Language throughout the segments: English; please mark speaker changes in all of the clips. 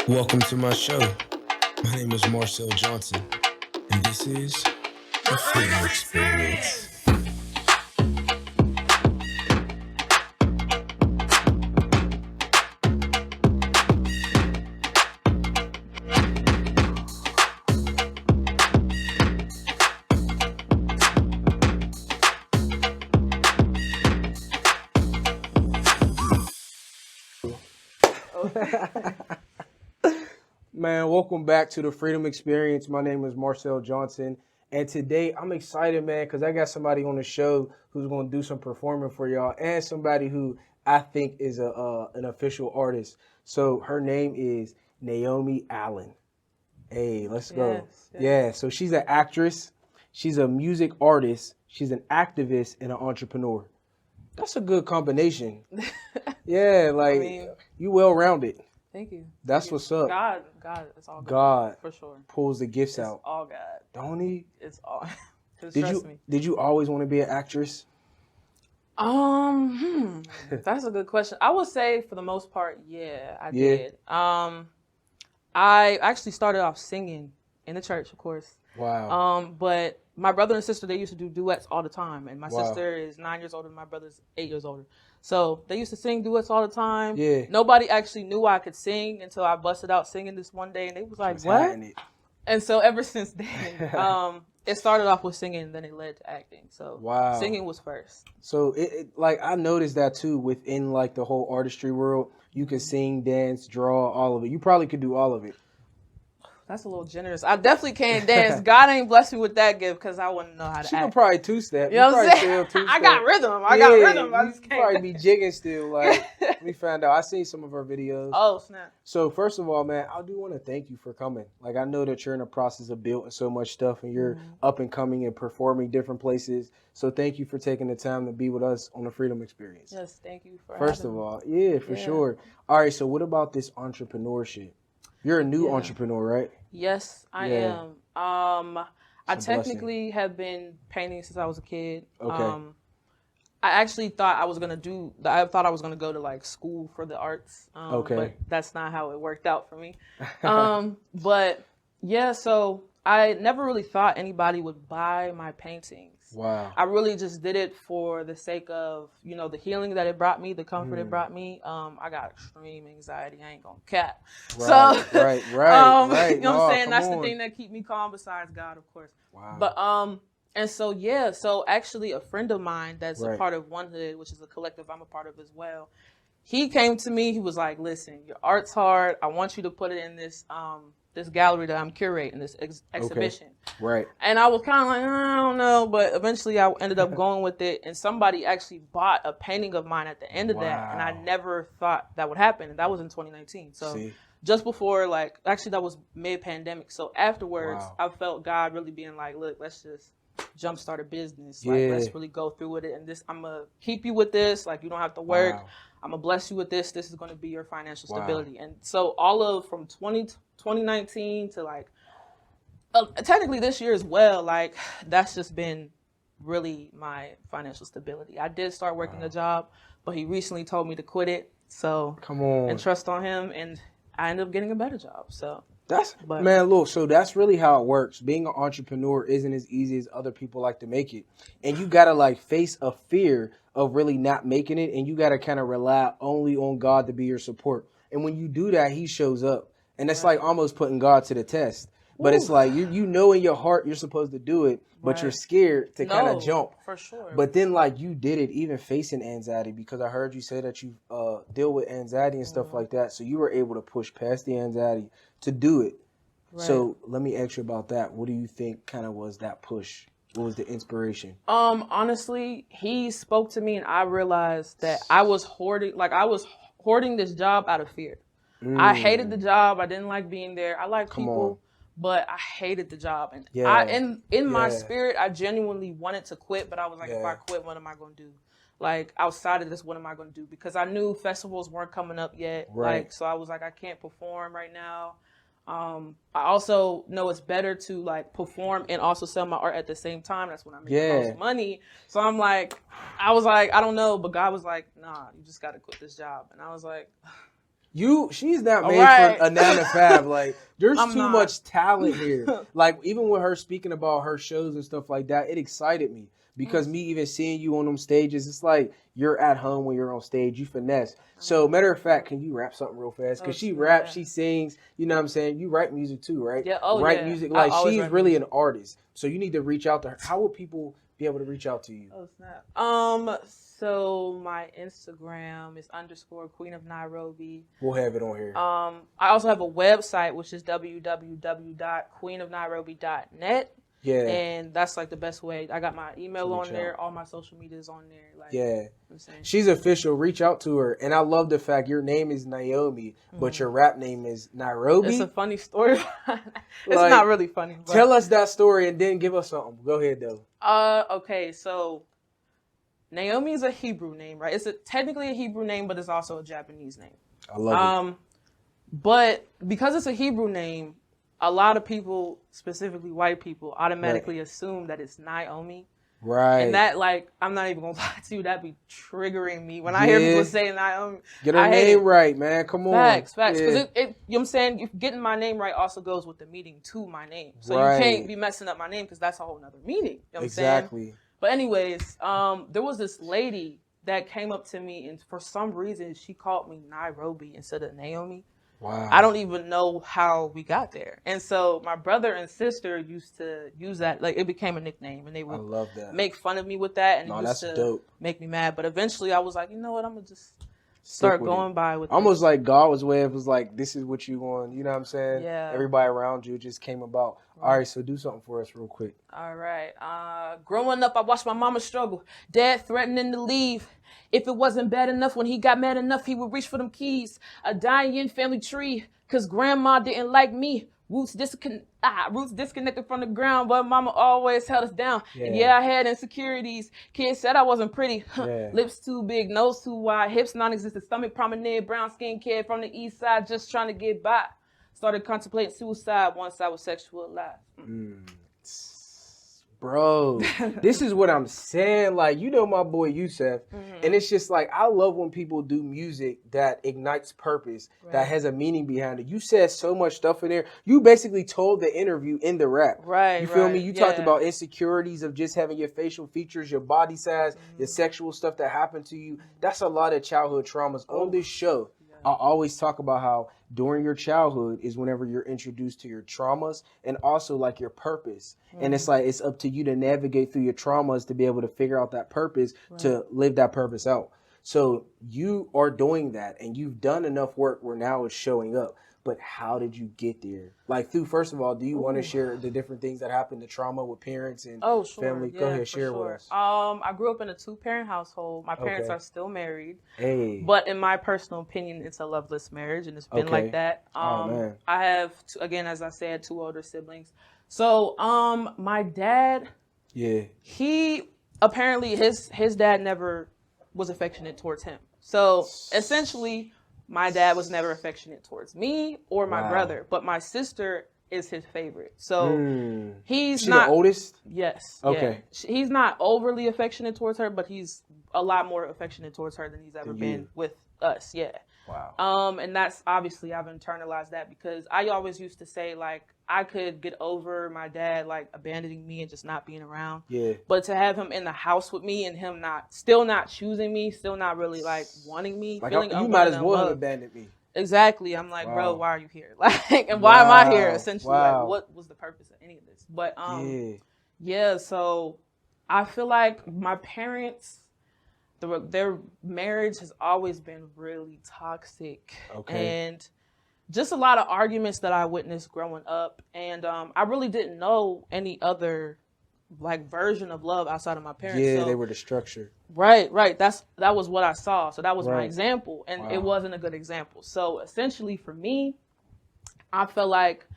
Speaker 1: Welcome to my show. My name is Marcell Johnson, and this is the Freedom Experience.
Speaker 2: Man, welcome back to the Freedom Experience. My name is Marcell Johnson, and today I'm excited, man, because I got somebody on the show who's going to do some performing for y'all, and somebody who I think is an official artist. So her name is Naomi Allen. Hey, let's go.
Speaker 3: Yes.
Speaker 2: Yeah, so she's an actress, she's a music artist, she's an activist, and an entrepreneur. That's a good combination. Yeah, like you well-rounded.
Speaker 3: Thank you.
Speaker 2: That's what's up.
Speaker 3: God, it's all
Speaker 2: God
Speaker 3: for sure.
Speaker 2: Pulls the gifts
Speaker 3: It's
Speaker 2: out.
Speaker 3: all God.
Speaker 2: Don't he?
Speaker 3: It's all. Trust me.
Speaker 2: Did you always want to be an actress?
Speaker 3: That's a good question. I would say for the most part, yeah, I did. I actually started off singing in the church, of course.
Speaker 2: Wow.
Speaker 3: But my brother and sister, they used to do duets all the time, and my
Speaker 2: Wow.
Speaker 3: sister is 9 years older than my brother's 8 years older. So they used to sing duets all the time.
Speaker 2: Yeah.
Speaker 3: Nobody actually knew I could sing until I busted out singing this one day, and they was like, "What?" And so ever since then, it started off with singing, and then it led to acting. So
Speaker 2: wow.
Speaker 3: Singing was first.
Speaker 2: So it like I noticed that too within like the whole artistry world. You can sing, dance, draw, all of it. You probably could do all of it.
Speaker 3: That's a little generous. I definitely can't dance. God ain't blessed me with that gift because I wouldn't know how to
Speaker 2: She
Speaker 3: act.
Speaker 2: could probably two-step.
Speaker 3: You know what I'm saying? I got rhythm. I got rhythm. I just
Speaker 2: you
Speaker 3: can't.
Speaker 2: probably be jigging still. Like we found out. I seen some of her videos.
Speaker 3: Oh, snap.
Speaker 2: So first of all, man, I do want to thank you for coming. Like I know that you're in the process of building so much stuff and you're up and coming and performing different places. So thank you for taking the time to be with us on the Freedom Experience.
Speaker 3: Yes, thank you for
Speaker 2: First
Speaker 3: having
Speaker 2: of
Speaker 3: me.
Speaker 2: all, yeah, for sure. All right, so what about this entrepreneurship? You're a new entrepreneur, right?
Speaker 3: Yes, I am. I technically have been painting since I was a kid.
Speaker 2: Okay.
Speaker 3: I actually thought I was gonna go to like school for the arts. But that's not how it worked out for me. But yeah, so I never really thought anybody would buy my paintings.
Speaker 2: Wow.
Speaker 3: I really just did it for the sake of, the healing that it brought me, the comfort it brought me. I got extreme anxiety. I ain't gonna cap.
Speaker 2: Right,
Speaker 3: So,
Speaker 2: right.
Speaker 3: You know what I'm saying? That's the thing that keep me calm besides God, of course.
Speaker 2: Wow.
Speaker 3: But, and so, so actually a friend of mine that's a part of One Hood, which is a collective I'm a part of as well. He came to me, he was like, listen, your art's hard. I want you to put it in this gallery that I'm curating, this exhibition.
Speaker 2: Right.
Speaker 3: And I was kind of like, I don't know, but eventually I ended up going with it, and somebody actually bought a painting of mine at the end of that, and I never thought that would happen, and that was in 2019. So just before, actually that was mid-pandemic. So afterwards, I felt God really being like, look, let's just jumpstart a business. Let's really go through with it, and I'm going to keep you with this. Like, you don't have to work. I'm going to bless you with this. This is going to be your financial stability. And so from 2019 to technically this year as well, that's just been really my financial stability. I did start working a job, but he recently told me to quit it. So
Speaker 2: come on,
Speaker 3: and trust on him, and I ended up getting a better job. So
Speaker 2: man, look, so that's really how it works. Being an entrepreneur isn't as easy as other people like to make it. And you got to face a fear of really not making it. And you got to kind of rely only on God to be your support. And when you do that, he shows up. And it's like almost putting God to the test. But it's like, you know in your heart you're supposed to do it, but you're scared to kind of jump.
Speaker 3: For sure.
Speaker 2: But then you did it even facing anxiety, because I heard you say that you deal with anxiety and stuff like that. So you were able to push past the anxiety to do it. Right. So let me ask you about that. What do you think kind of was that push? What was the inspiration?
Speaker 3: Honestly, he spoke to me and I realized that I was hoarding this job out of fear. I hated the job. I didn't like being there. I like people, but I hated the job. And in my spirit, I genuinely wanted to quit, but I was like, if I quit, what am I going to do? Outside of this, what am I going to do? Because I knew festivals weren't coming up yet.
Speaker 2: Right.
Speaker 3: So I was like, I can't perform right now. I also know it's better to perform and also sell my art at the same time. That's when I make the most money. So I was like, I don't know. But God was like, nah, you just got to quit this job. And I was like,
Speaker 2: She's not made for a 9 to 5. Like, there's too much talent here. Like, even with her speaking about her shows and stuff like that, it excited me. Because me even seeing you on them stages, it's like you're at home when you're on stage. You finesse. So, matter of fact, can you rap something real fast? Because she raps, she sings. You know what I'm saying? You write music too, right?
Speaker 3: Yeah.
Speaker 2: Write music. Like, she's really an artist. So you need to reach out to her. How would people be able to reach out to you?
Speaker 3: Oh, snap. So my Instagram is _Queen of Nairobi.
Speaker 2: We'll have it on here.
Speaker 3: I also have a website, which is www.queenofnairobi.net.
Speaker 2: Yeah.
Speaker 3: And that's like the best way. I got my email on there. All my social media is on there. Like,
Speaker 2: yeah. She's official. Reach out to her. And I love the fact your name is Naomi, but your rap name is Nairobi.
Speaker 3: It's a funny story. It's not really funny. But...
Speaker 2: Tell us that story and then give us something. Go ahead, though.
Speaker 3: Okay, so Naomi is a Hebrew name, right? It's technically a Hebrew name, but it's also a Japanese name.
Speaker 2: I love it.
Speaker 3: But because it's a Hebrew name, a lot of people, specifically white people, automatically assume that it's Naomi.
Speaker 2: Right.
Speaker 3: And that, like, I'm not even going to lie to you, that be triggering me when I hear people say Naomi.
Speaker 2: Get her name right, man. Come on.
Speaker 3: Facts. Because, you know what I'm saying? Getting my name right also goes with the meaning to my name. So you can't be messing up my name because that's a whole nother meaning. You know what I'm saying? But anyways, there was this lady that came up to me, and for some reason, she called me Nairobi instead of Naomi.
Speaker 2: Wow.
Speaker 3: I don't even know how we got there. And so my brother and sister used to use that. Like, it became a nickname, and they would make fun of me with that. And it used to make me mad. But eventually I was like, you know what? I'm going to just start going by with
Speaker 2: almost like God was way. It was like, this is what you want. You know what I'm saying?
Speaker 3: Yeah.
Speaker 2: Everybody around you just came about. All right, so do something for us real quick.
Speaker 3: All right. Growing up, I watched my mama struggle. Dad threatening to leave. If it wasn't bad enough, when he got mad enough, he would reach for them keys. A dying family tree, because grandma didn't like me. Roots disconnected from the ground, but mama always held us down. Yeah. And I had insecurities. Kids said I wasn't pretty. Lips too big, nose too wide, hips non-existent, stomach promenade, brown skin kid from the east side, just trying to get by. Started contemplating suicide once I was sexual alive.
Speaker 2: Bro, this is what I'm saying. Like, you know my boy Yusef, and it's just like, I love when people do music that ignites purpose, that has a meaning behind it. You said so much stuff in there. You basically told the interview in the rap. You feel me? You talked about insecurities of just having your facial features, your body size, your sexual stuff that happened to you. That's a lot of childhood traumas. On this show, I always talk about how during your childhood is whenever you're introduced to your traumas and also like your purpose. And it's like, it's up to you to navigate through your traumas to be able to figure out that purpose, to live that purpose out. So you are doing that, and you've done enough work where now it's showing up. But how did you get there? Like, first of all, do you want to share the different things that happened to trauma with parents and family? Go ahead, share with us.
Speaker 3: I grew up in a 2-parent household. My parents are still married. But in my personal opinion, it's a loveless marriage, and it's been like that. I have, again, as I said, 2 older siblings. So my dad, he apparently, his dad never was affectionate towards him. So essentially, my dad was never affectionate towards me or my brother, but my sister is his favorite. So he's not
Speaker 2: the oldest?
Speaker 3: Yes.
Speaker 2: Okay.
Speaker 3: Yeah. He's not overly affectionate towards her, but he's a lot more affectionate towards her than he's ever been with us. Yeah.
Speaker 2: Wow.
Speaker 3: And that's obviously, I've internalized that because I always used to say, like, I could get over my dad, like, abandoning me and just not being around.
Speaker 2: Yeah.
Speaker 3: But to have him in the house with me and him still not choosing me, still not really, like, wanting me,
Speaker 2: like,
Speaker 3: feeling
Speaker 2: you might as well have abandoned me.
Speaker 3: Exactly. I'm like, bro, why are you here? Like, and why am I here? Essentially, like, what was the purpose of any of this? But, so I feel like my parents, their marriage has always been really toxic. And just a lot of arguments that I witnessed growing up. And I really didn't know any other, like, version of love outside of my parents.
Speaker 2: Yeah, so, they were the structure.
Speaker 3: Right. That was what I saw. So that was my example. And it wasn't a good example. So essentially for me, I felt like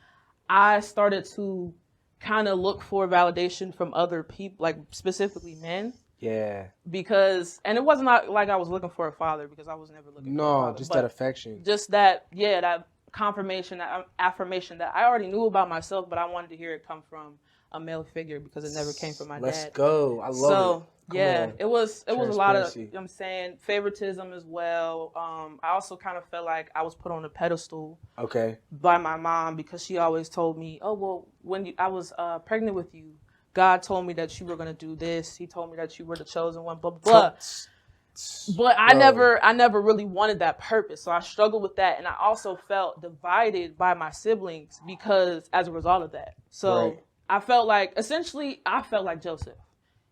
Speaker 3: I started to kind of look for validation from other people, like specifically men.
Speaker 2: Yeah.
Speaker 3: Because, and it wasn't like I was looking for a father, because I was never looking for a father.
Speaker 2: No, just that affection.
Speaker 3: Just that, that confirmation, that affirmation that I already knew about myself, but I wanted to hear it come from a male figure because it never came from my dad.
Speaker 2: Let's go. I love it.
Speaker 3: It was a lot of,
Speaker 2: Transparency.
Speaker 3: I'm saying, favoritism as well. I also kind of felt like I was put on a pedestal by my mom because she always told me, oh, well, when I was pregnant with you, God told me that you were going to do this. He told me that you were the chosen one, blah, blah, blah. But I never really wanted that purpose. So I struggled with that. And I also felt divided by my siblings because as a result of that. So I felt like Joseph.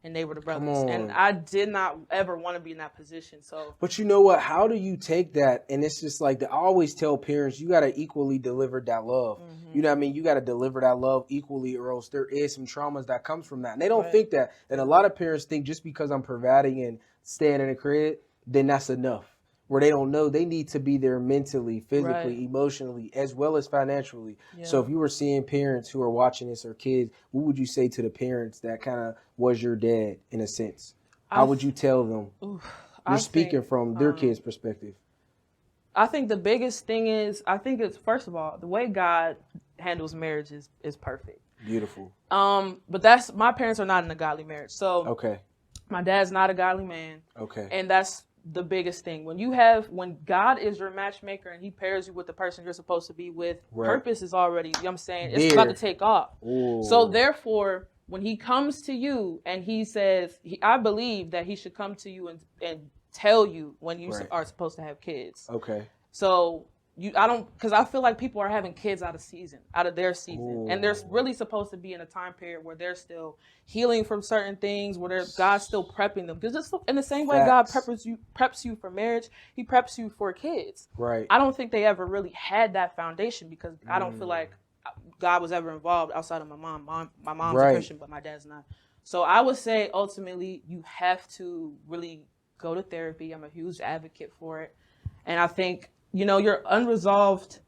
Speaker 3: And they were the brothers. And I did not ever want to be in that position. So,
Speaker 2: but you know what? How do you take that? And it's just like, I always tell parents, you got to equally deliver that love. Mm-hmm. You know what I mean? You got to deliver that love equally, or else there is some traumas that comes from that. And they don't think that. And a lot of parents think just because I'm providing and staying in a crib, then that's enough. Where they don't know they need to be there mentally, physically, emotionally, as well as financially. Yeah. So if you were seeing parents who are watching this or kids, what would you say to the parents that kind of was your dad in a sense? How would you tell them? You're speaking from their kids' perspective.
Speaker 3: I think the biggest thing is, it's, first of all, the way God handles marriage is perfect. Beautiful. But my parents are not in a godly marriage. So my dad's not a godly man. And that's the biggest thing. When God is your matchmaker and he pairs you with the person you're supposed to be with, purpose is already, you know what I'm saying, it's about to take off. Ooh. So therefore, when he comes to you and he says, I believe that he should come to you and tell you when you are supposed to have kids. So because I feel like people are having kids out of their season. Ooh. And they're really supposed to be in a time period where they're still healing from certain things, where God's still prepping them. Because just in the same way God preps you for marriage, he preps you for kids. Right. I don't think they ever really had that foundation because I don't feel like God was ever involved outside of my mom. My mom's a Christian, but my dad's not. So I would say ultimately you have to really go to therapy. I'm a huge advocate for it. And I think, your unresolved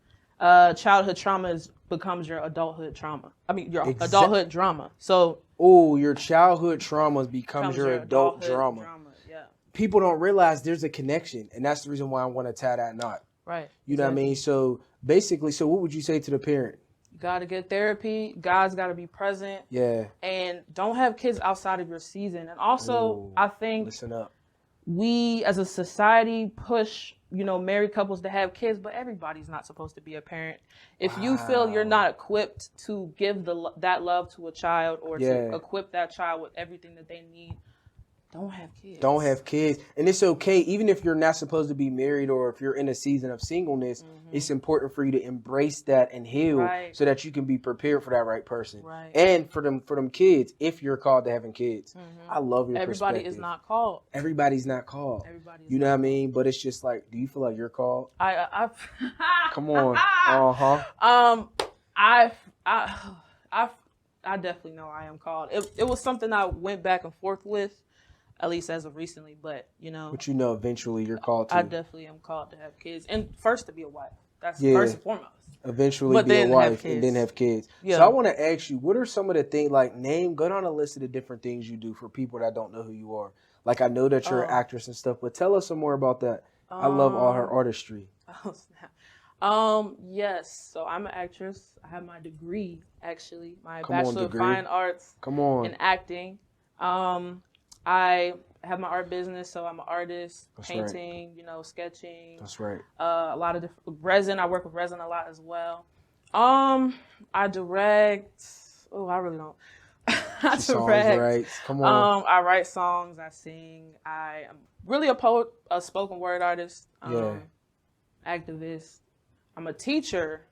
Speaker 3: childhood trauma becomes your adulthood trauma. I mean, your adulthood drama. So,
Speaker 2: your childhood trauma becomes your adult drama. Yeah. People don't realize there's a connection, and that's the reason why I want to tie that knot. Right. You know what I mean? So basically, what would you say to the parent?
Speaker 3: You got to get therapy. God's got to be present. Yeah. And don't have kids outside of your season. And also, I think
Speaker 2: listen up.
Speaker 3: We as a society push married couples to have kids, but everybody's not supposed to be a parent. If you feel you're not equipped to give that love to a child or to equip that child with everything that they need, don't have kids.
Speaker 2: Don't have kids. And it's okay, even if you're not supposed to be married or if you're in a season of singleness, it's important for you to embrace that and heal so that you can be prepared for that right person. Right. And for them kids, if you're called to having kids. I love your perspective.
Speaker 3: Everybody is not called.
Speaker 2: Everybody's not called. You know what I mean? But it's just like, do you feel like you're called? Come on.
Speaker 3: I definitely know I am called. It was something I went back and forth with. At least as of recently, but But
Speaker 2: eventually you're called to.
Speaker 3: I definitely am called to have kids. And first to be a wife. That's first and foremost.
Speaker 2: Eventually be a wife and then have kids. Yeah. So I want to ask you, what are some of the things, go down a list of the different things you do for people that don't know who you are. Like, I know that you're an actress and stuff, but tell us some more about that. I love all her artistry.
Speaker 3: Oh, snap. Yes. So I'm an actress. I have my degree, actually. My Bachelor of Fine Arts in acting. I have my art business, so I'm an artist, painting, sketching. That's right. A lot of different resin. I work with resin a lot as well. I direct. Oh, I really don't. I direct. Come on. I write songs. I sing. I am really a poet, a spoken word artist. Activist. I'm a teacher.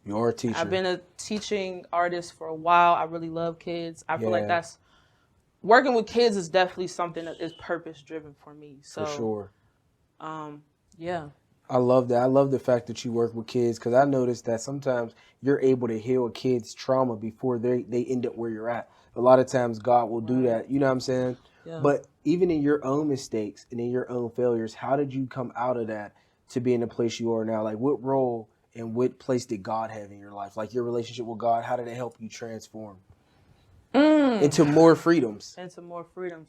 Speaker 2: You're a teacher.
Speaker 3: I've been a teaching artist for a while. I really love kids. I feel like working with kids is definitely something that is purpose driven for me. So,
Speaker 2: for sure.
Speaker 3: Yeah.
Speaker 2: I love that. I love the fact that you work with kids because I noticed that sometimes you're able to heal a kid's trauma before they end up where you're at. A lot of times God will do that. You know what I'm saying? Yeah. But even in your own mistakes and in your own failures, how did you come out of that to be in the place you are now? Like, what role and what place did God have in your life? Like, your relationship with God, how did it help you transform? Into more freedoms.
Speaker 3: Into more freedoms.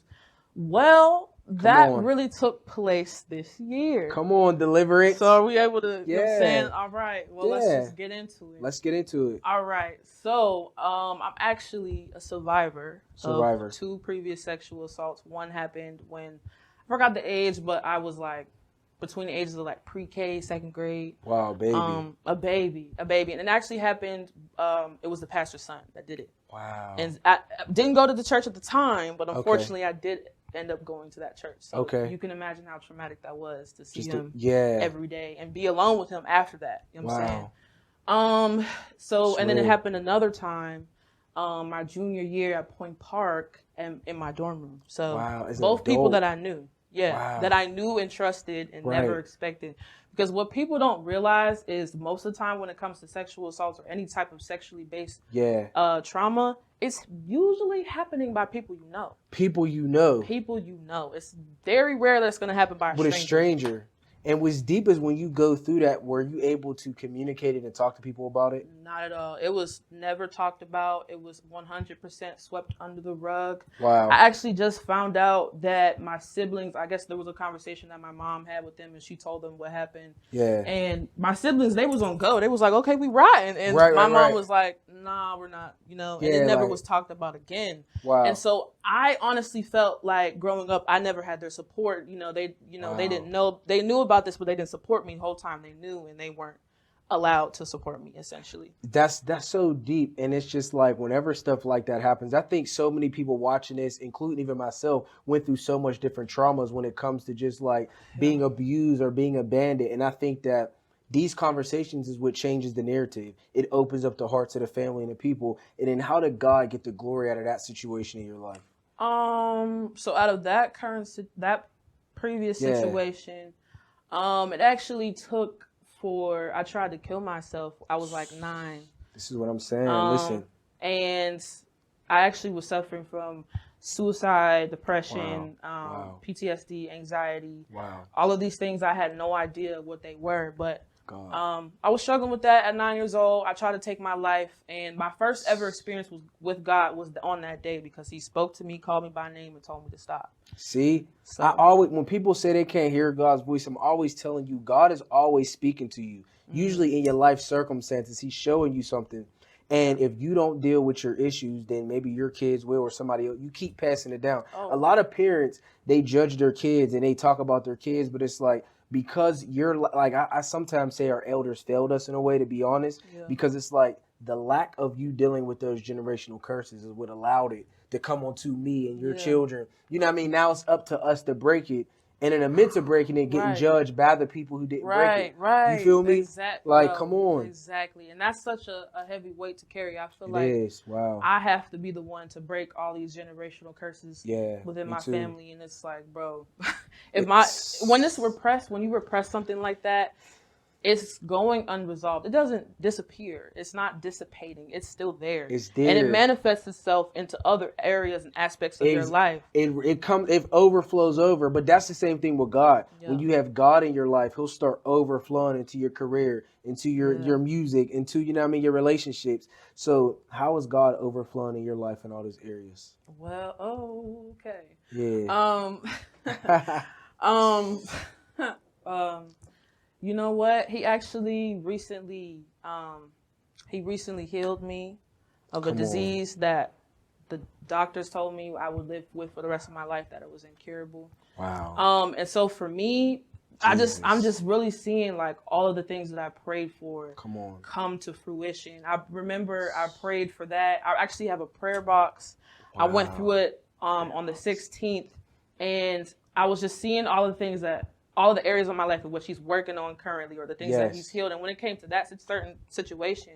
Speaker 3: Well, that really took place this year.
Speaker 2: Come on, deliver it.
Speaker 3: So are we able to, you know what I'm saying? All right. Well, let's just get into it.
Speaker 2: Let's get into it.
Speaker 3: All right. So I'm actually a survivor of 2 previous sexual assaults. One happened when, I forgot the age, but I was like between the ages of like pre-K, 2nd grade.
Speaker 2: Wow, baby.
Speaker 3: A baby. And it actually happened, it was the pastor's son that did it.
Speaker 2: Wow.
Speaker 3: And I didn't go to the church at the time, but unfortunately I did end up going to that church. So you can imagine how traumatic that was to see him every day and be alone with him after that. You know what I'm saying? So, and then it happened another time, my junior year at Point Park and in my dorm room. So both people that I knew. That I knew and trusted and never expected. Because what people don't realize is most of the time when it comes to sexual assaults or any type of sexually based trauma, it's usually happening by people you know. People you know. It's very rare that it's going to happen by a stranger.
Speaker 2: And what's deep is when you go through that, were you able to communicate it and talk to people about it?
Speaker 3: Not at all. It was never talked about. It was 100% swept under the rug.
Speaker 2: Wow.
Speaker 3: I actually just found out that my siblings, I guess there was a conversation that my mom had with them and she told them what happened.
Speaker 2: Yeah.
Speaker 3: And my siblings, they was on go. They was like, okay, we riding. And my mom was like, nah, we're not, you know, and it never was talked about again.
Speaker 2: Wow.
Speaker 3: And so I honestly felt like growing up, I never had their support. They didn't know, they knew about this, but they didn't support me the whole time. They knew and they weren't allowed to support me, essentially.
Speaker 2: That's so deep. And it's just like whenever stuff like that happens, I think so many people watching this, including even myself, went through so much different traumas when it comes to just like being abused or being abandoned. And I think that these conversations is what changes the narrative. It opens up the hearts of the family and the people. And then how did God get the glory out of that situation in your life?
Speaker 3: So out of that previous situation, it actually took I tried to kill myself. I was like 9.
Speaker 2: This is what I'm saying. Listen.
Speaker 3: And I actually was suffering from suicide, depression, PTSD, anxiety.
Speaker 2: Wow.
Speaker 3: All of these things, I had no idea what they were, but I was struggling with that at 9 years old. I tried to take my life, and my first ever experience with God was on that day because he spoke to me, called me by name, and told me to stop.
Speaker 2: See, when people say they can't hear God's voice, I'm always telling you, God is always speaking to you. Usually in your life circumstances, he's showing you something. And if you don't deal with your issues, then maybe your kids will or somebody else. You keep passing it down. A lot of parents, they judge their kids and they talk about their kids, but it's like, because you're like, I sometimes say our elders failed us in a way, to be honest, because it's like the lack of you dealing with those generational curses is what allowed it to come onto me and your children. You know what I mean? Now it's up to us to break it. And in the midst of breaking it, getting judged by the people who didn't break it.
Speaker 3: Right.
Speaker 2: You feel me?
Speaker 3: Exactly.
Speaker 2: Like, come on.
Speaker 3: Exactly. And that's such a heavy weight to carry. I feel
Speaker 2: it is. Wow.
Speaker 3: I have to be the one to break all these generational curses within my family. And it's like, bro, when you repress something like that, it's going unresolved. It doesn't disappear. It's not dissipating. It's still there.
Speaker 2: It's there.
Speaker 3: And it manifests itself into other areas and aspects of your life.
Speaker 2: It overflows over. But that's the same thing with God. When you have God in your life, he'll start overflowing into your career, into your music, into, you know what I mean, your relationships. So how is God overflowing in your life in all those areas?
Speaker 3: Well, okay.
Speaker 2: Yeah.
Speaker 3: You know what? He actually recently healed me of a disease that the doctors told me I would live with for the rest of my life, that it was incurable.
Speaker 2: Wow.
Speaker 3: And so for me, I'm just really seeing like all of the things that I prayed for come to fruition. I remember I prayed for that. I actually have a prayer box. Wow. I went through it on the 16th, and I was just seeing all the things all the areas of my life of what he's working on currently, or the things that he's healed. And when it came to that certain situation,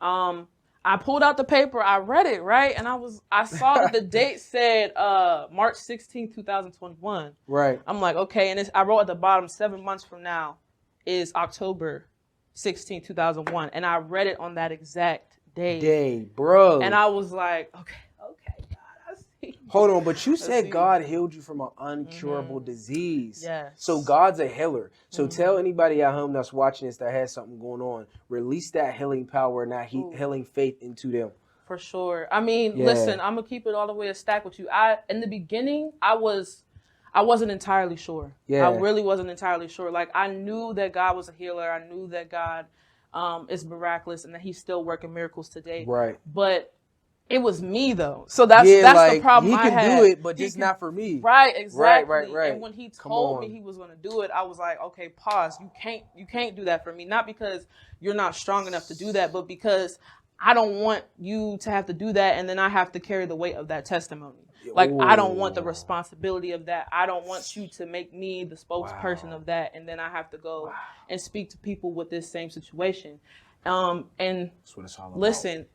Speaker 3: I pulled out the paper, I read it, right? And I saw that the date said March 16th, 2021.
Speaker 2: Right.
Speaker 3: I'm like, okay. And I wrote at the bottom, 7 months from now is October 16th, 2001. And I read it on that exact day.
Speaker 2: Bro.
Speaker 3: And I was like, okay.
Speaker 2: Hold on, but you said God healed you from an uncurable disease.
Speaker 3: Yes.
Speaker 2: So God's a healer. So tell anybody at home that's watching this that has something going on, release that healing power and that healing faith into them.
Speaker 3: For sure. I mean, listen, I'm going to keep it all the way a stack with you. In the beginning, I I wasn't entirely sure.
Speaker 2: Yeah.
Speaker 3: I really wasn't entirely sure. Like, I knew that God was a healer. I knew that God is miraculous and that he's still working miracles today.
Speaker 2: Right.
Speaker 3: But it was me, though. So that's
Speaker 2: like,
Speaker 3: the problem
Speaker 2: he
Speaker 3: I
Speaker 2: can
Speaker 3: had.
Speaker 2: do it, but just not for me.
Speaker 3: Right, exactly.
Speaker 2: Right.
Speaker 3: And when he told me he was going to do it, I was like, okay, pause. You can't do that for me. Not because you're not strong enough to do that, but because I don't want you to have to do that and then I have to carry the weight of that testimony. Like, I don't want the responsibility of that. I don't want you to make me the spokesperson of that, and then I have to go and speak to people with this same situation. And
Speaker 2: that's what it's all about.
Speaker 3: Listen,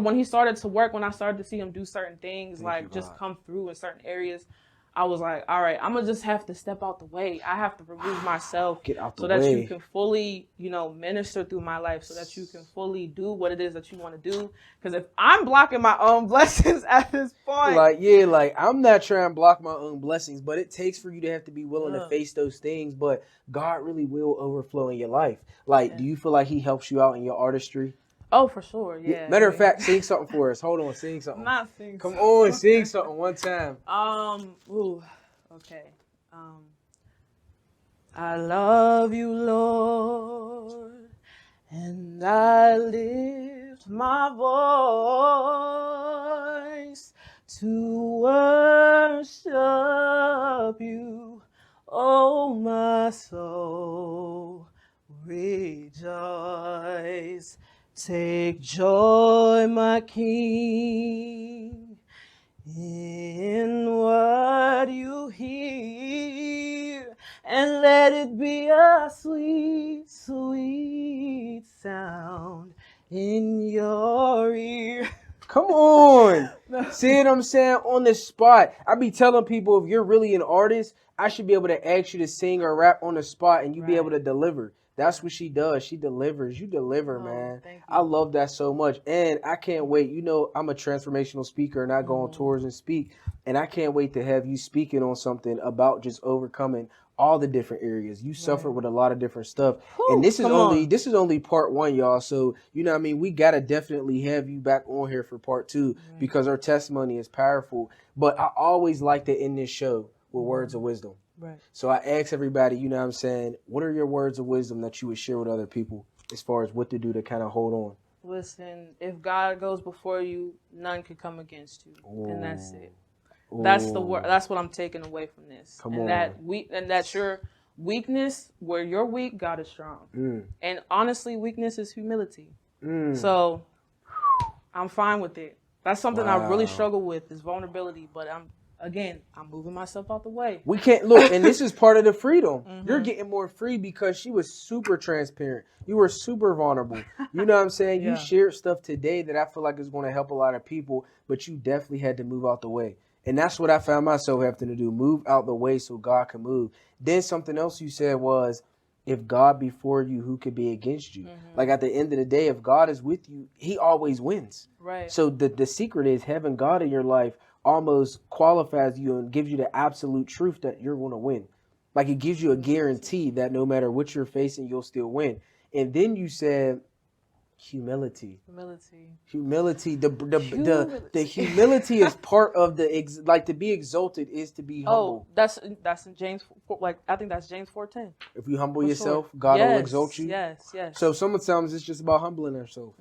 Speaker 3: when he started to work, when I started to see him do certain things, just come through in certain areas, I was like, all right, I'm going to just have to step out the way. I have to remove myself that you can fully, minister through my life, so that you can fully do what it is that you want to do. Because if I'm blocking my own blessings at this point.
Speaker 2: I'm not trying to block my own blessings, but it takes for you to have to be willing to face those things. But God really will overflow in your life. Do you feel like he helps you out in your artistry?
Speaker 3: Oh, for sure, yeah.
Speaker 2: Matter of fact, sing something for us. Hold on, sing something.
Speaker 3: I'm not singing.
Speaker 2: Come on, sing something one time.
Speaker 3: Okay. I love you, Lord, and I lift my voice to worship you, oh my soul, rejoice. Take joy, my King, in what you hear, and let it be a sweet, sweet sound in your ear.
Speaker 2: Come on. See what I'm saying? On the spot. I be telling people, if you're really an artist, I should be able to ask you to sing or rap on the spot and you be able to deliver. That's what she does. She delivers. You deliver, man.
Speaker 3: Thank you.
Speaker 2: I love that so much. And I can't wait. I'm a transformational speaker and I go on tours and speak. And I can't wait to have you speaking on something about just overcoming all the different areas. You suffered with a lot of different stuff. And this is only part one, y'all. So, we got to definitely have you back on here for part two because our testimony is powerful. But I always like to end this show with words of wisdom.
Speaker 3: Right.
Speaker 2: So I ask everybody, what are your words of wisdom that you would share with other people as far as what to do to kind of hold on?
Speaker 3: Listen, if God goes before you, none can come against you.
Speaker 2: Ooh.
Speaker 3: And that's it.
Speaker 2: Ooh.
Speaker 3: That's the word. That's what I'm taking away from this.
Speaker 2: Come on.
Speaker 3: That's your weakness. Where you're weak, God is strong. And honestly, weakness is humility. So I'm fine with it. That's something I really struggle with, is vulnerability. But I'm moving myself out the way.
Speaker 2: We can't look, and this is part of the freedom. You're getting more free because she was super transparent. You were super vulnerable. You know what I'm saying? You shared stuff today that I feel like is going to help a lot of people, but you definitely had to move out the way. And that's what I found myself having to do, move out the way so God can move. Then something else you said was, if God be for you, who could be against you? Like at the end of the day, if God is with you, he always wins.
Speaker 3: Right.
Speaker 2: So the secret is having God in your life almost qualifies you and gives you the absolute truth that you're going to win. Like it gives you a guarantee that no matter what you're facing, you'll still win. And then you said humility. The humility is part of to be exalted is to be humble.
Speaker 3: Oh, that's in James. I think that's James 4:10.
Speaker 2: If you humble yourself, God will exalt you.
Speaker 3: Yes.
Speaker 2: So sometimes it's just about humbling ourselves.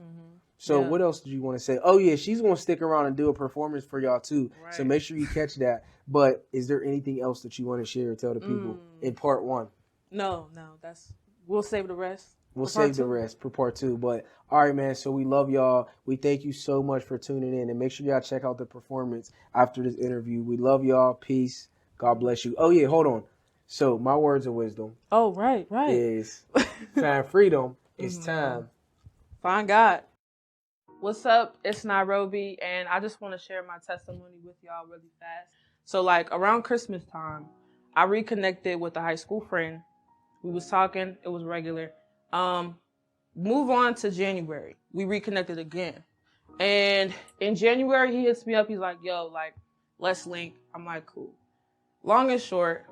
Speaker 2: So what else did you want to say? Oh yeah, she's gonna stick around and do a performance for y'all too. Right. So make sure you catch that. But is there anything else that you want to share or tell the people in part one?
Speaker 3: No. We'll save the rest.
Speaker 2: We'll save the rest for part two. But all right, man. So we love y'all. We thank you so much for tuning in, and make sure y'all check out the performance after this interview. We love y'all. Peace. God bless you. Oh yeah, hold on. So my words of wisdom.
Speaker 3: Oh right.
Speaker 2: Is find freedom. It's time.
Speaker 3: Find God. What's up? It's Nairobi, and I just want to share my testimony with y'all really fast. So around Christmas time, I reconnected with a high school friend. We was talking. It was regular. Move on to January. We reconnected again. And in January, he hits me up. He's like, yo, let's link. I'm like, cool. Long and short,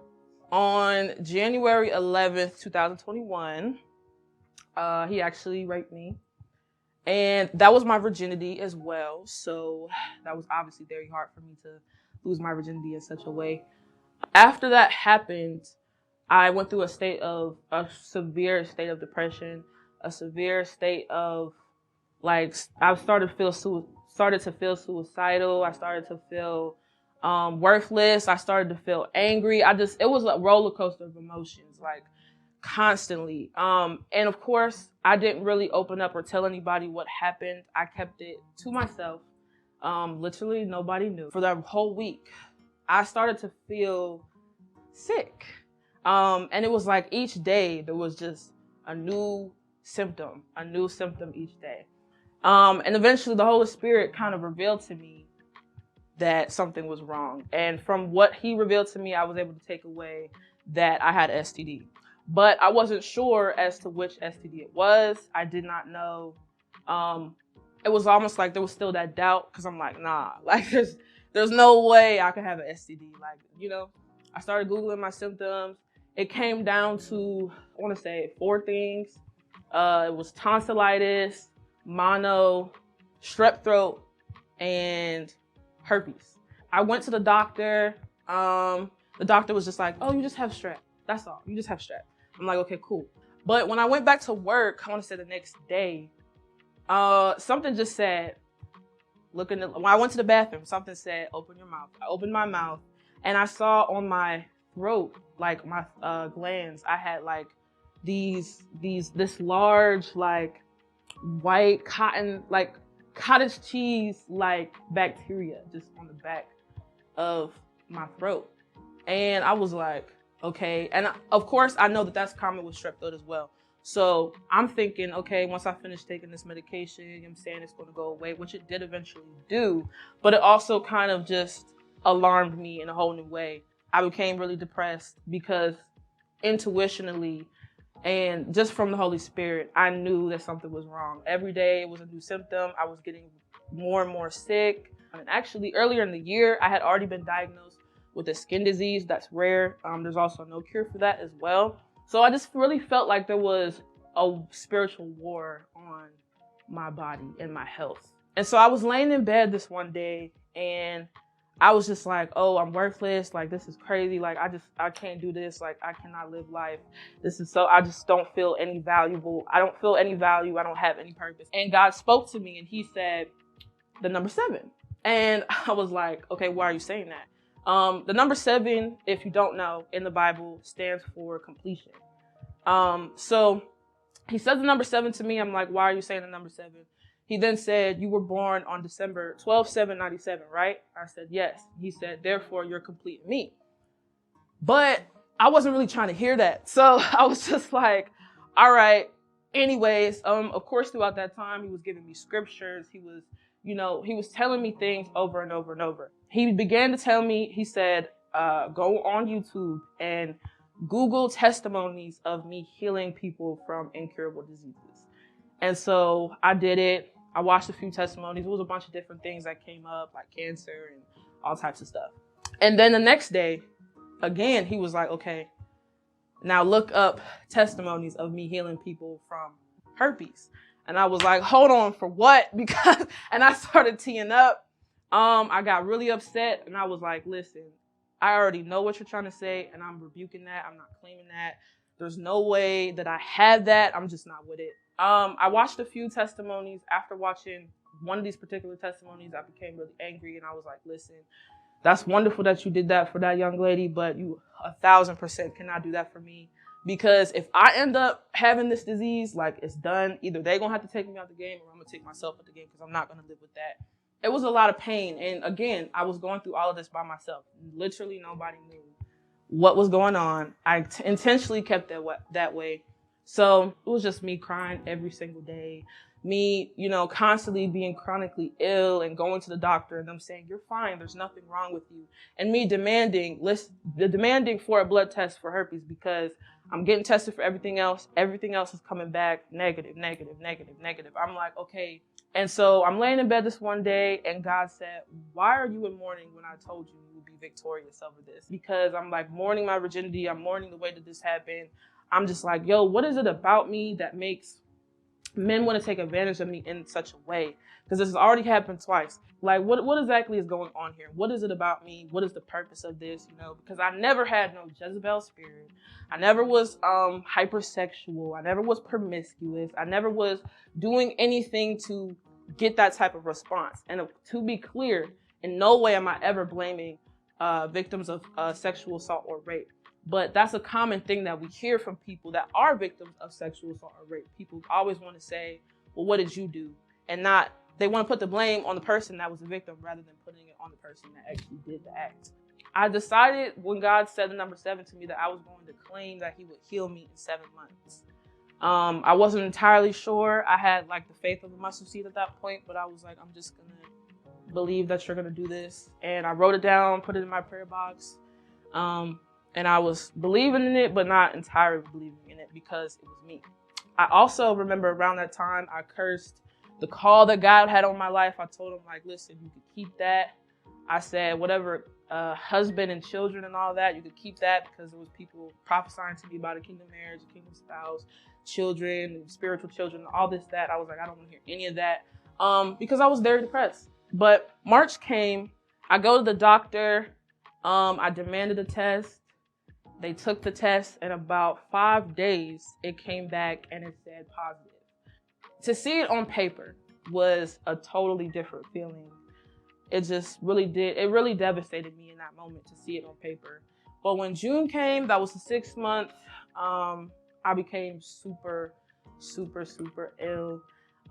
Speaker 3: on January 11th, 2021, he actually raped me. And that was my virginity as well. So that was obviously very hard for me to lose my virginity in such a way. After that happened, I went through a severe state of depression, a severe state of like I started to feel suicidal. I started to feel worthless. I started to feel angry. It was a roller coaster of emotions, like constantly. And of course, I didn't really open up or tell anybody what happened. I kept it to myself. Literally nobody knew. For that whole week, I started to feel sick. And it was like each day there was just a new symptom each day. And eventually the Holy Spirit kind of revealed to me that something was wrong. And from what he revealed to me, I was able to take away that I had STD. But I wasn't sure as to which STD it was. I did not know. It was almost like there was still that doubt because I'm like, nah, like there's no way I could have an STD. Like, I started Googling my symptoms. It came down to, I want to say 4 things. It was tonsillitis, mono, strep throat, and herpes. I went to the doctor. The doctor was just like, oh, you just have strep. That's all. You just have strep. I'm like, okay, cool. But when I went back to work, I want to say the next day, something just said, when I went to the bathroom, something said, open your mouth. I opened my mouth and I saw on my throat, like my glands, I had like this large, like white cotton, like cottage cheese, like bacteria just on the back of my throat. And I was like, okay. And of course, I know that that's common with strep throat as well. So I'm thinking, okay, once I finish taking this medication, I'm saying it's going to go away, which it did eventually do. But it also kind of just alarmed me in a whole new way. I became really depressed because intuitionally and just from the Holy Spirit, I knew that something was wrong. Every day it was a new symptom. I was getting more and more sick. And actually, earlier in the year, I had already been diagnosed with a skin disease that's rare. There's also no cure for that as well. So I just really felt like there was a spiritual war on my body and my health. And so I was laying in bed this one day and I was just like, oh, I'm worthless. Like, this is crazy. Like, I can't do this. Like, I cannot live life. I just don't feel any valuable. I don't feel any value. I don't have any purpose. And God spoke to me and he said, the number 7. And I was like, okay, why are you saying that? The number 7, if you don't know, in the Bible stands for completion. So he said the number 7 to me. I'm like, why are you saying the number 7? He then said, you were born on December 12/7/97, right? I said, yes. He said, therefore, you're complete in me. But I wasn't really trying to hear that. So I was just like, all right. Anyways, of course, throughout that time, he was giving me scriptures. He was telling me things over and over and over. He began to tell me, he said, go on YouTube and Google testimonies of me healing people from incurable diseases. And so I did it. I watched a few testimonies. It was a bunch of different things that came up, like cancer and all types of stuff. And then the next day, again, he was like, okay, now look up testimonies of me healing people from herpes. And I was like, hold on, for what? And I started teeing up. I got really upset and I was like, listen, I already know what you're trying to say and I'm rebuking that. I'm not claiming that. There's no way that I had that. I'm just not with it. I watched a few testimonies. After watching one of these particular testimonies, I became really angry and I was like, listen, that's wonderful that you did that for that young lady, but you 1,000% cannot do that for me. Because if I end up having this disease, like it's done, either they're going to have to take me out the game or I'm going to take myself out the game because I'm not going to live with that. It was a lot of pain. And again, I was going through all of this by myself. Literally nobody knew what was going on. I intentionally kept that way. So it was just me crying every single day. Me, constantly being chronically ill and going to the doctor and them saying, you're fine, there's nothing wrong with you. And me demanding for a blood test for herpes because I'm getting tested for everything else. Everything else is coming back negative. I'm like, okay. And so I'm laying in bed this one day and God said, why are you in mourning when I told you would be victorious over this? Because I'm like mourning my virginity. I'm mourning the way that this happened. I'm just like, yo, what is it about me that makes men want to take advantage of me in such a way, because this has already happened twice. Like, what exactly is going on here? What is it about me? What is the purpose of this? You know, because I never had no Jezebel spirit. I never was hypersexual. I never was promiscuous. I never was doing anything to get that type of response. And to be clear, in no way am I ever blaming victims of sexual assault or rape. But that's a common thing that we hear from people that are victims of sexual assault or rape. People always want to say, well, what did you do? And not, they want to put the blame on the person that was the victim rather than putting it on the person that actually did the act. I decided when God said the number 7 to me that I was going to claim that he would heal me in 7 months. I wasn't entirely sure. I had like the faith of a mustard seed at that point, but I was like, I'm just going to believe that you're going to do this. And I wrote it down, put it in my prayer box. And I was believing in it, but not entirely believing in it because it was me. I also remember around that time, I cursed the call that God had on my life. I told him, like, listen, you could keep that. I said, whatever, husband and children and all that, you could keep that, because there was people prophesying to me about a kingdom marriage, a kingdom spouse, children, and spiritual children, all this, that. I was like, I don't want to hear any of that, because I was very depressed. But March came, I go to the doctor, I demanded a test. They took the test, and about 5 days, it came back and it said positive. To see it on paper was a totally different feeling. It just really did. It really devastated me in that moment to see it on paper. But when June came, that was the 6th month, I became super, super, super ill.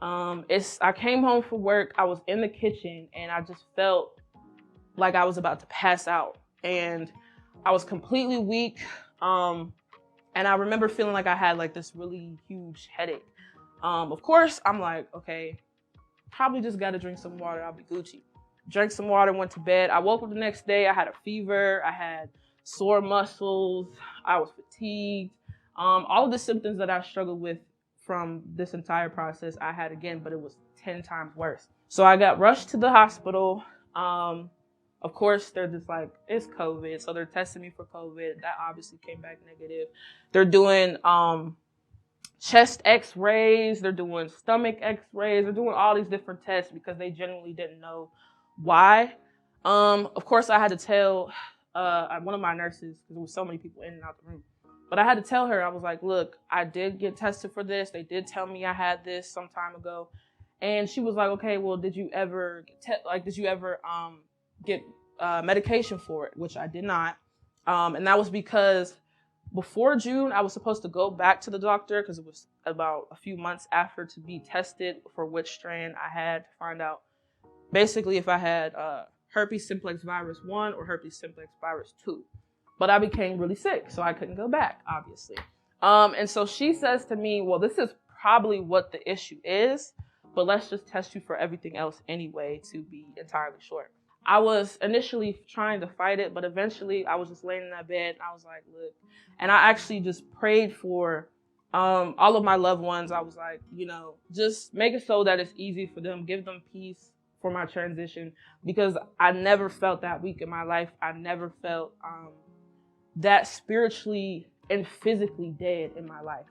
Speaker 3: I came home from work, I was in the kitchen, and I just felt like I was about to pass out. And I was completely weak. And I remember feeling like I had like this really huge headache. Of course, I'm like, okay, probably just got to drink some water. I'll be Gucci. Drank some water, went to bed. I woke up the next day. I had a fever. I had sore muscles. I was fatigued. All of the symptoms that I struggled with from this entire process, I had again, but it was 10 times worse. So I got rushed to the hospital. Of course, they're just like, it's COVID. So they're testing me for COVID. That obviously came back negative. They're doing chest x-rays. They're doing stomach x-rays. They're doing all these different tests because they genuinely didn't know why. Of course, I had to tell one of my nurses, because there was so many people in and out the room. But I had to tell her, I was like, look, I did get tested for this. They did tell me I had this some time ago. And she was like, okay, well, did you ever get medication for it? Which I did not. And that was because before June, I was supposed to go back to the doctor because it was about a few months after to be tested for which strand I had to find out basically if I had herpes simplex virus 1 or herpes simplex virus 2. But I became really sick, so I couldn't go back, obviously. And so she says to me, well, this is probably what the issue is, but let's just test you for everything else anyway to be entirely sure. I was initially trying to fight it, but eventually I was just laying in that bed and I was like, look, and I actually just prayed for all of my loved ones. I was like, just make it so that it's easy for them, give them peace for my transition, because I never felt that weak in my life. I never felt that spiritually and physically dead in my life.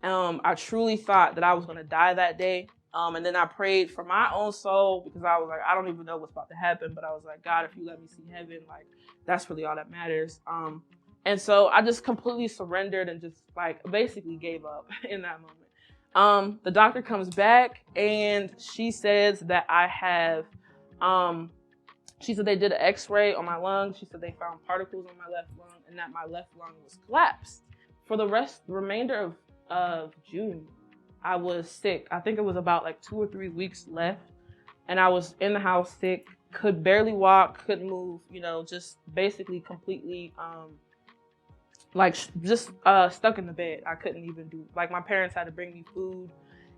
Speaker 3: I truly thought that I was going to die that day. And then I prayed for my own soul because I was like, I don't even know what's about to happen. But I was like, God, if you let me see heaven, like, that's really all that matters. And so I just completely surrendered and just like basically gave up in that moment. The doctor comes back and she says that I have, she said they did an x-ray on my lung. She said they found particles on my left lung and that my left lung was collapsed. For the remainder of June, I was sick. I think it was about like 2 or 3 weeks left. And I was in the house sick, could barely walk, couldn't move, just basically completely, stuck in the bed. I couldn't even my parents had to bring me food.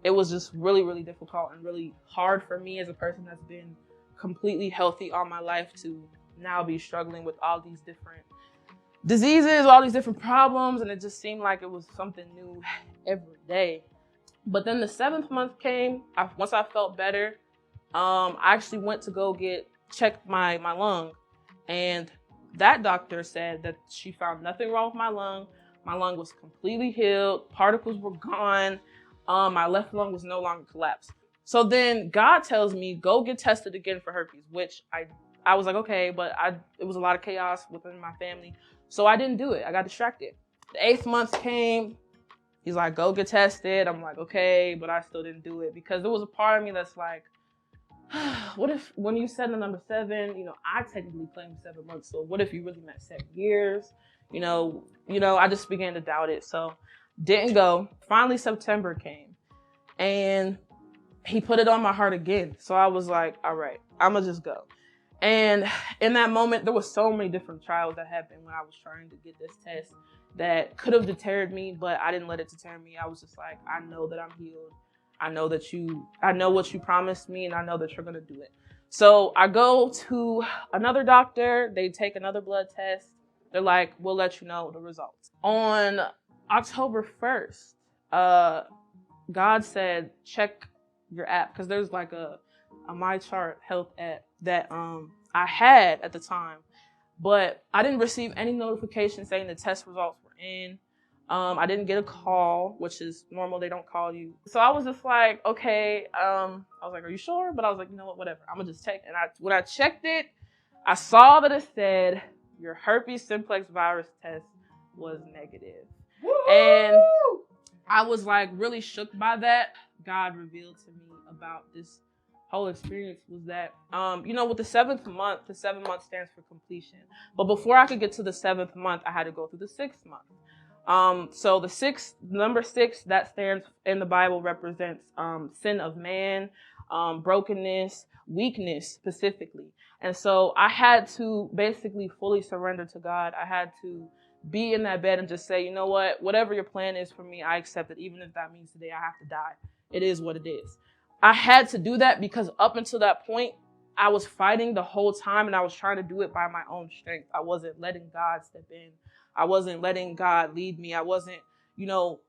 Speaker 3: It was just really, really difficult and really hard for me as a person that's been completely healthy all my life to now be struggling with all these different diseases, all these different problems. And it just seemed like it was something new every day. But then the 7th month came. Once I felt better, I actually went to go check my lung. And that doctor said that she found nothing wrong with my lung. My lung was completely healed. Particles were gone. My left lung was no longer collapsed. So then God tells me, go get tested again for herpes, which I was like, okay, but it was a lot of chaos within my family. So I didn't do it. I got distracted. The 8th month came. He's like, go get tested. I'm like, okay, but I still didn't do it because there was a part of me that's like, what if when you said the number 7, I technically claimed 7 months. So what if you really meant 7 years? I just began to doubt it. So didn't go. Finally, September came and he put it on my heart again. So I was like, all right, I'm gonna just go. And in that moment, there was so many different trials that happened when I was trying to get this test that could have deterred me, but I didn't let it deter me. I was just like, I know that I'm healed. I know what you promised me, and I know that you're going to do it. So I go to another doctor. They take another blood test. They're like, we'll let you know the results. On October 1st, God said, check your app, because there's like a MyChart health app that I had at the time, but I didn't receive any notification saying the test results were in. I didn't get a call, which is normal. They don't call you. So I was just like, okay. I was like, are you sure? But I was like, you know what, whatever. I'm going to just check. And when I checked it, I saw that it said your herpes simplex virus test was negative. Woo-hoo! And I was like really shook by that. God revealed to me about this whole experience was that, with the 7th month, the 7th month stands for completion. But before I could get to the 7th month, I had to go through the 6th month. So number 6, that stands in the Bible represents sin of man, brokenness, weakness specifically. And so I had to basically fully surrender to God. I had to be in that bed and just say, you know what, whatever your plan is for me, I accept it, even if that means today I have to die. It is what it is. I had to do that because up until that point, I was fighting the whole time and I was trying to do it by my own strength. I wasn't letting God step in. I wasn't letting God lead me. I wasn't,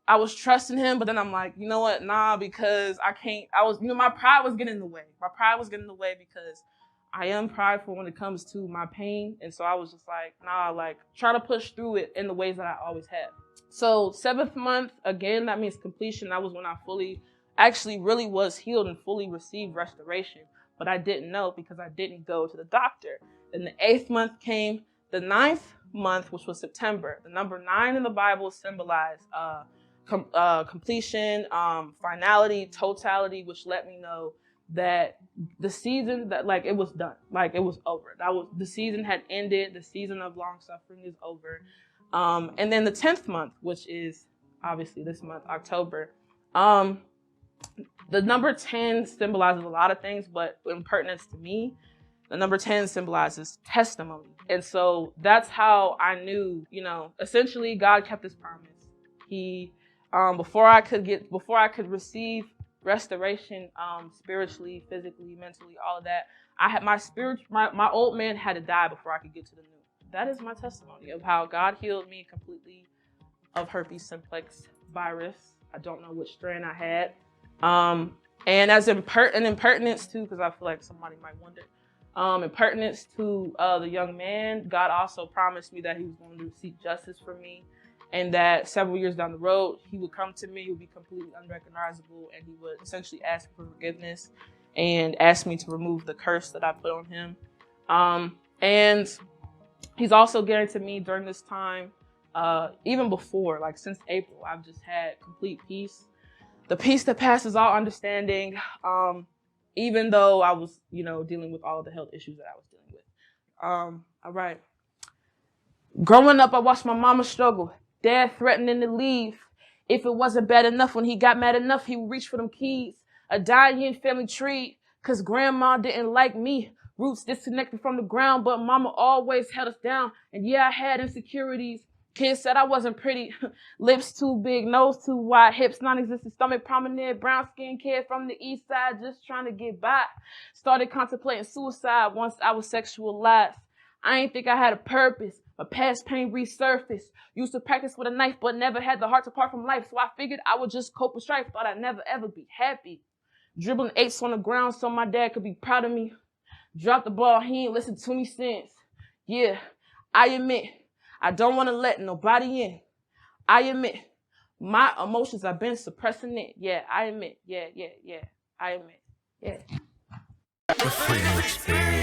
Speaker 3: I was trusting him, but then I'm like, you know what? Nah, because I can't, my pride was getting in the way. My pride was getting in the way because I am prideful when it comes to my pain. And so I was just like, nah, try to push through it in the ways that I always have. So 7th month, again, that means completion. That was when I actually really was healed and fully received restoration. But I didn't know because I didn't go to the doctor. Then the 8th month came. The 9th month, which was September. The number 9 in the Bible symbolized completion, finality, totality, which let me know that the season that it was done, it was over. The season had ended. The season of long suffering is over. And then the 10th month, which is obviously this month, October. The number 10 symbolizes a lot of things, but in pertinence to me, the number 10 symbolizes testimony. And so that's how I knew, essentially God kept his promise. He, before I could receive restoration, spiritually, physically, mentally, all of that, I had my old man had to die before I could get to the new. That is my testimony of how God healed me completely of herpes simplex virus. I don't know which strain I had. And as impertinence too, because I feel like somebody might wonder, impertinence to the young man, God also promised me that he was going to seek justice for me, and that several years down the road, he would come to me, he would be completely unrecognizable, and he would essentially ask for forgiveness and ask me to remove the curse that I put on him. And he's also guaranteed me during this time, even before, since April, I've just had complete peace. The peace that passes all understanding, even though I was, dealing with all of the health issues that I was dealing with. All right. Growing up, I watched my mama struggle. Dad threatening to leave. If it wasn't bad enough, when he got mad enough, he would reach for them keys. A dying family tree, because grandma didn't like me. Roots disconnected from the ground, but mama always held us down. And yeah, I had insecurities. Kids said I wasn't pretty. Lips too big, nose too wide, hips non-existent, stomach prominent, brown skinned kid from the east side, just trying to get by. Started contemplating suicide once I was sexualized. I ain't think I had a purpose. My past pain resurfaced. Used to practice with a knife, but never had the heart to part from life. So I figured I would just cope with strife. Thought I'd never ever be happy. Dribbling 8s on the ground so my dad could be proud of me. Dropped the ball, he ain't listened to me since. Yeah, I admit, I don't want to let nobody in. I admit, my emotions, I've been suppressing it. Yeah, I admit. I admit. Yeah.
Speaker 1: The freedom experience.